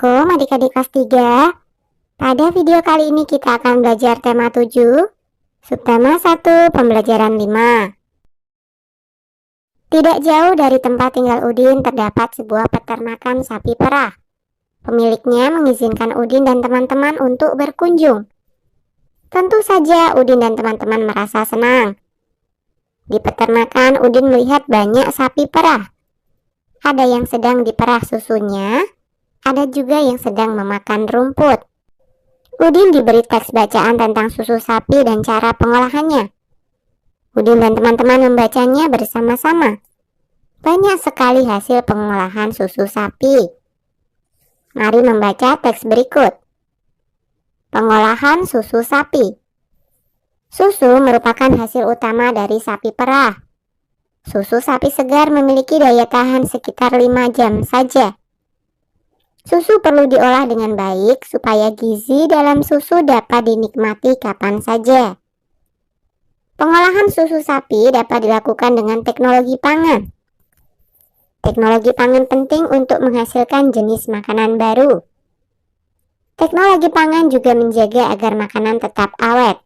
Assalamualaikum adik-adik kelas 3. Pada video kali ini kita akan belajar tema 7, subtema 1, pembelajaran 5. Tidak jauh dari tempat tinggal Udin terdapat sebuah peternakan sapi perah. Pemiliknya mengizinkan Udin dan teman-teman untuk berkunjung. Tentu saja Udin dan teman-teman merasa senang. Di peternakan Udin melihat banyak sapi perah. Ada yang sedang diperah susunya, ada juga yang sedang memakan rumput. Udin diberi teks bacaan tentang susu sapi dan cara pengolahannya. Udin dan teman-teman membacanya bersama-sama. Banyak sekali hasil pengolahan susu sapi. Mari membaca teks berikut. Pengolahan susu sapi. Susu merupakan hasil utama dari sapi perah. Susu sapi segar memiliki daya tahan sekitar 5 jam saja. Susu perlu diolah dengan baik supaya gizi dalam susu dapat dinikmati kapan saja. Pengolahan susu sapi dapat dilakukan dengan teknologi pangan. Teknologi pangan penting untuk menghasilkan jenis makanan baru. Teknologi pangan juga menjaga agar makanan tetap awet.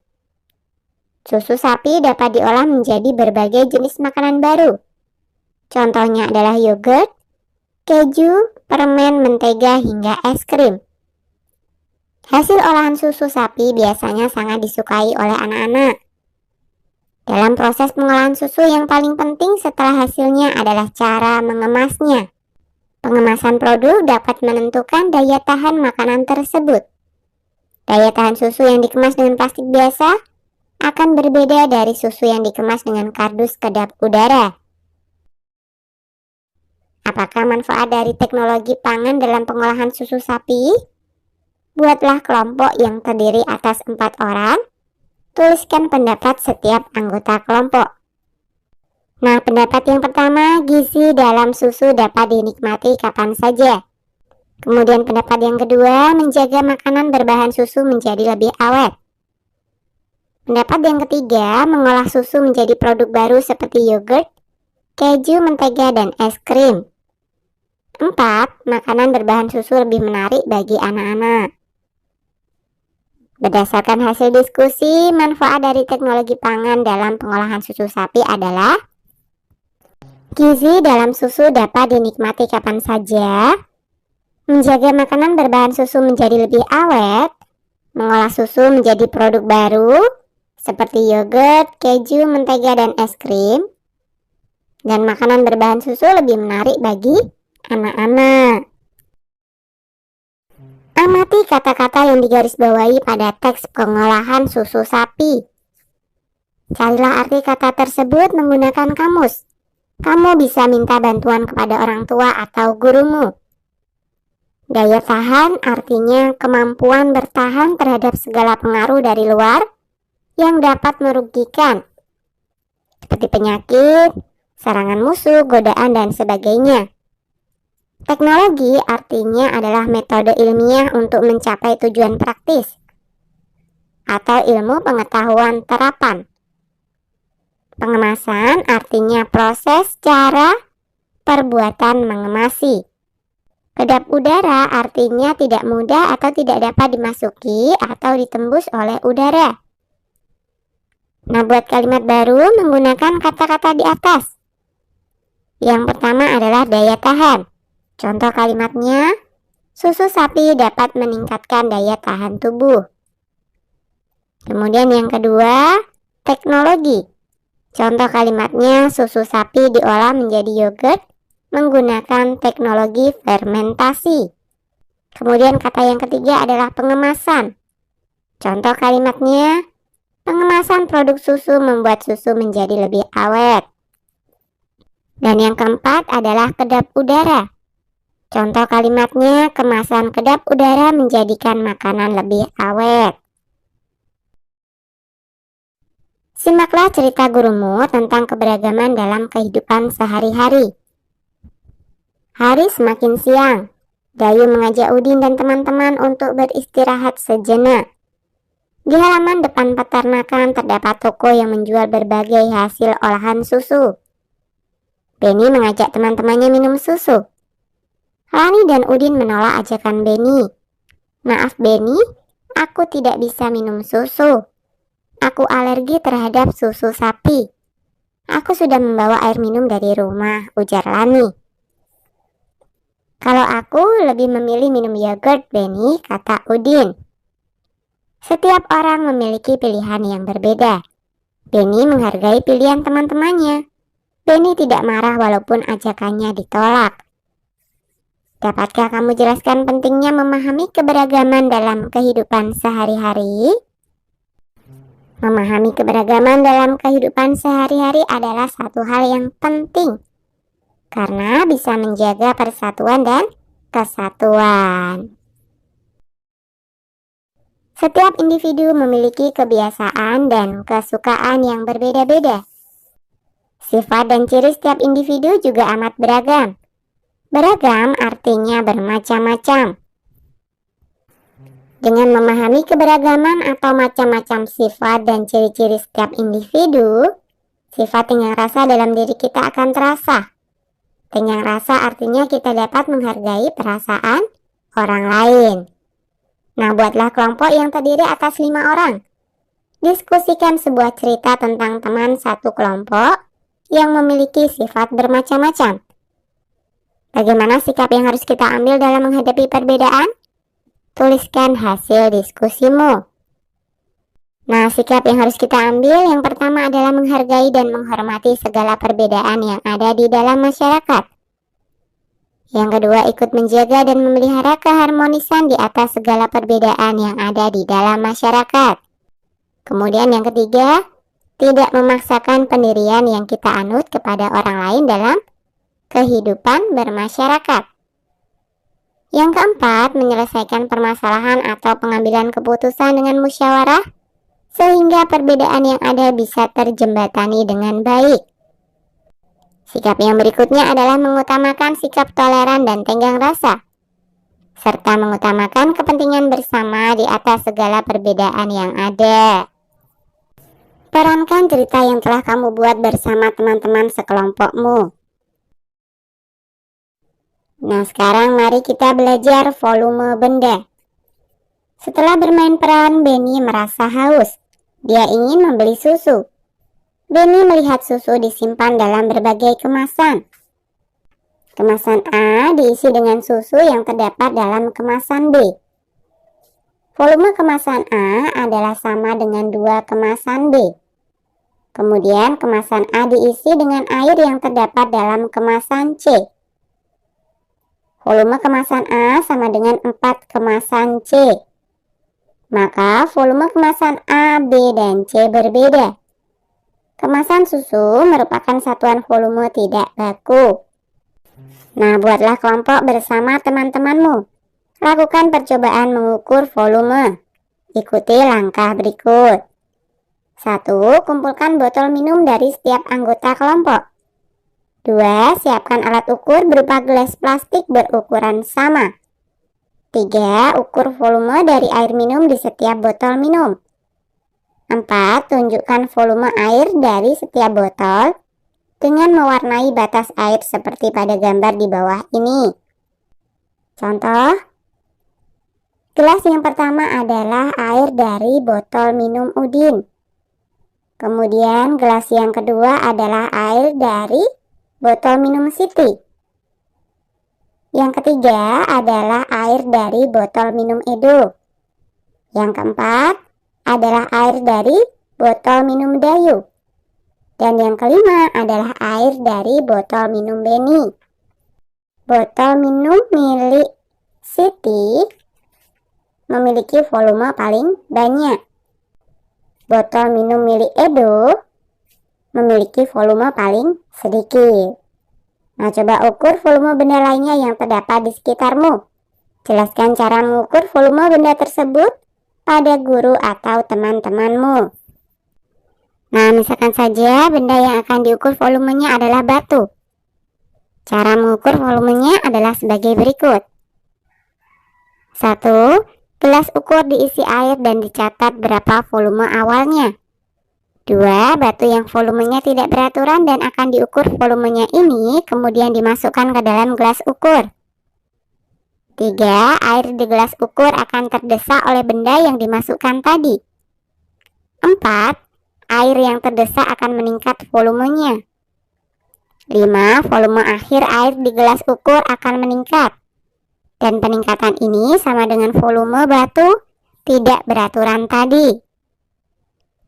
Susu sapi dapat diolah menjadi berbagai jenis makanan baru. Contohnya adalah yogurt, keju, permen, mentega, hingga es krim. Hasil olahan susu sapi biasanya sangat disukai oleh anak-anak. Dalam proses pengolahan susu yang paling penting setelah hasilnya adalah cara mengemasnya. Pengemasan produk dapat menentukan daya tahan makanan tersebut. Daya tahan susu yang dikemas dengan plastik biasa akan berbeda dari susu yang dikemas dengan kardus kedap udara. Apakah manfaat dari teknologi pangan dalam pengolahan susu sapi? Buatlah kelompok yang terdiri atas 4 orang. Tuliskan pendapat setiap anggota kelompok. Nah, pendapat yang pertama, gizi dalam susu dapat dinikmati kapan saja. Kemudian pendapat yang kedua, menjaga makanan berbahan susu menjadi lebih awet. Pendapat yang ketiga, mengolah susu menjadi produk baru seperti yogurt, keju, mentega, dan es krim. 4. Makanan berbahan susu lebih menarik bagi anak-anak. Berdasarkan hasil diskusi, manfaat dari teknologi pangan dalam pengolahan susu sapi adalah gizi dalam susu dapat dinikmati kapan saja, menjaga makanan berbahan susu menjadi lebih awet, mengolah susu menjadi produk baru seperti yogurt, keju, mentega, dan es krim, dan makanan berbahan susu lebih menarik bagi anak-anak. Amati kata-kata yang digarisbawahi pada teks pengolahan susu sapi. Carilah arti kata tersebut menggunakan kamus. Kamu bisa minta bantuan kepada orang tua atau gurumu. Daya tahan artinya kemampuan bertahan terhadap segala pengaruh dari luar yang dapat merugikan, seperti penyakit, serangan musuh, godaan, dan sebagainya. Teknologi artinya adalah metode ilmiah untuk mencapai tujuan praktis atau ilmu pengetahuan terapan. Pengemasan artinya proses, cara, perbuatan mengemasi. Kedap udara artinya tidak mudah atau tidak dapat dimasuki atau ditembus oleh udara. Nah, buat kalimat baru menggunakan kata-kata di atas. Yang pertama adalah daya tahan. Contoh kalimatnya, susu sapi dapat meningkatkan daya tahan tubuh. Kemudian yang kedua, teknologi. Contoh kalimatnya, susu sapi diolah menjadi yogurt menggunakan teknologi fermentasi. Kemudian kata yang ketiga adalah pengemasan. Contoh kalimatnya, pengemasan produk susu membuat susu menjadi lebih awet. Dan yang keempat adalah kedap udara. Contoh kalimatnya, kemasan kedap udara menjadikan makanan lebih awet. Simaklah cerita gurumu tentang keberagaman dalam kehidupan sehari-hari. Hari semakin siang. Dayu mengajak Udin dan teman-teman untuk beristirahat sejenak. Di halaman depan peternakan terdapat toko yang menjual berbagai hasil olahan susu. Penny mengajak teman-temannya minum susu. Lani dan Udin menolak ajakan Benny. Maaf Benny, aku tidak bisa minum susu. Aku alergi terhadap susu sapi. Aku sudah membawa air minum dari rumah, ujar Lani. Kalau aku lebih memilih minum yogurt, Benny, kata Udin. Setiap orang memiliki pilihan yang berbeda. Benny menghargai pilihan teman-temannya. Benny tidak marah walaupun ajakannya ditolak. Dapatkah kamu jelaskan pentingnya memahami keberagaman dalam kehidupan sehari-hari? Memahami keberagaman dalam kehidupan sehari-hari adalah satu hal yang penting, karena bisa menjaga persatuan dan kesatuan. Setiap individu memiliki kebiasaan dan kesukaan yang berbeda-beda. Sifat dan ciri setiap individu juga amat beragam. Beragam artinya bermacam-macam. Dengan memahami keberagaman atau macam-macam sifat dan ciri-ciri setiap individu, sifat tenggang rasa dalam diri kita akan terasa. Tenggang rasa artinya kita dapat menghargai perasaan orang lain. Nah, buatlah kelompok yang terdiri atas 5 orang. Diskusikan sebuah cerita tentang teman satu kelompok yang memiliki sifat bermacam-macam. Bagaimana sikap yang harus kita ambil dalam menghadapi perbedaan? Tuliskan hasil diskusimu. Nah, sikap yang harus kita ambil yang pertama adalah menghargai dan menghormati segala perbedaan yang ada di dalam masyarakat. Yang kedua, ikut menjaga dan memelihara keharmonisan di atas segala perbedaan yang ada di dalam masyarakat. Kemudian yang ketiga, tidak memaksakan pendirian yang kita anut kepada orang lain dalam kehidupan bermasyarakat. Yang keempat, menyelesaikan permasalahan atau pengambilan keputusan dengan musyawarah, sehingga perbedaan yang ada bisa terjembatani dengan baik. Sikap yang berikutnya adalah mengutamakan sikap toleran dan tenggang rasa, serta mengutamakan kepentingan bersama di atas segala perbedaan yang ada. Perankan cerita yang telah kamu buat bersama teman-teman sekelompokmu. Nah, sekarang mari kita belajar volume benda. Setelah bermain peran, Benny merasa haus. Dia ingin membeli susu. Benny melihat susu disimpan dalam berbagai kemasan. Kemasan A diisi dengan susu yang terdapat dalam kemasan B. Volume kemasan A adalah sama dengan 2 kemasan B. Kemudian kemasan A diisi dengan air yang terdapat dalam kemasan C. Volume kemasan A sama dengan 4 kemasan C. Maka volume kemasan A, B, dan C berbeda. Kemasan susu merupakan satuan volume tidak baku. Nah, buatlah kelompok bersama teman-temanmu. Lakukan percobaan mengukur volume. Ikuti langkah berikut. 1. Kumpulkan botol minum dari setiap anggota kelompok. 2. Siapkan alat ukur berupa gelas plastik berukuran sama. 3. Ukur volume dari air minum di setiap botol minum. 4. Tunjukkan volume air dari setiap botol dengan mewarnai batas air seperti pada gambar di bawah ini. Contoh, gelas yang pertama adalah air dari botol minum Udin. Kemudian gelas yang kedua adalah air dari botol minum Siti. Yang ketiga adalah air dari botol minum Edo. Yang keempat adalah air dari botol minum Dayu. Dan yang kelima adalah air dari botol minum Benny. Botol minum milik Siti memiliki volume paling banyak. Botol minum milik Edo memiliki volume paling sedikit. Nah, coba ukur volume benda lainnya yang terdapat di sekitarmu. Jelaskan cara mengukur volume benda tersebut pada guru atau teman-temanmu. Nah, misalkan saja benda yang akan diukur volumenya adalah batu. Cara mengukur volumenya adalah sebagai berikut. 1. Gelas ukur diisi air dan dicatat berapa volume awalnya. 2. Batu yang volumenya tidak beraturan dan akan diukur volumenya ini kemudian dimasukkan ke dalam gelas ukur. 3. Air di gelas ukur akan terdesak oleh benda yang dimasukkan tadi. 4. Air yang terdesak akan meningkat volumenya. 5. Volume akhir air di gelas ukur akan meningkat. Dan peningkatan ini sama dengan volume batu tidak beraturan tadi.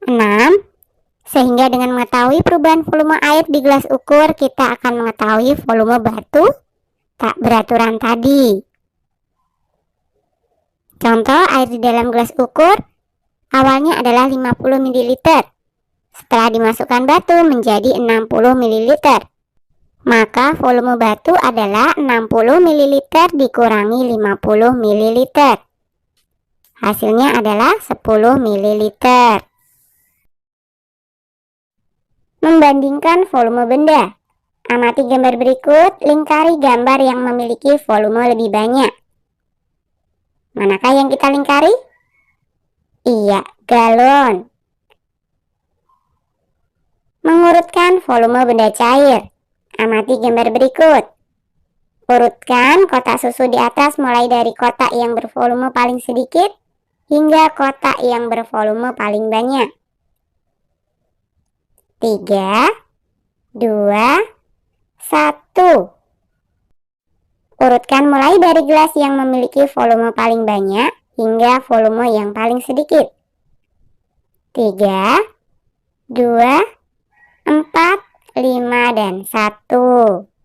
6. Sehingga dengan mengetahui perubahan volume air di gelas ukur, kita akan mengetahui volume batu tak beraturan tadi. Contoh air di dalam gelas ukur awalnya adalah 50 ml. Setelah dimasukkan batu menjadi 60 ml. Maka volume batu adalah 60 ml dikurangi 50 ml. Hasilnya adalah 10 ml. Membandingkan volume benda. Amati gambar berikut, lingkari gambar yang memiliki volume lebih banyak. Manakah yang kita lingkari? Iya, galon. Mengurutkan volume benda cair. Amati gambar berikut. Urutkan kotak susu di atas mulai dari kotak yang bervolume paling sedikit hingga kotak yang bervolume paling banyak. 3, 2, 1. Urutkan mulai dari gelas yang memiliki volume paling banyak hingga volume yang paling sedikit. 3, 2, 4, 5, dan 1.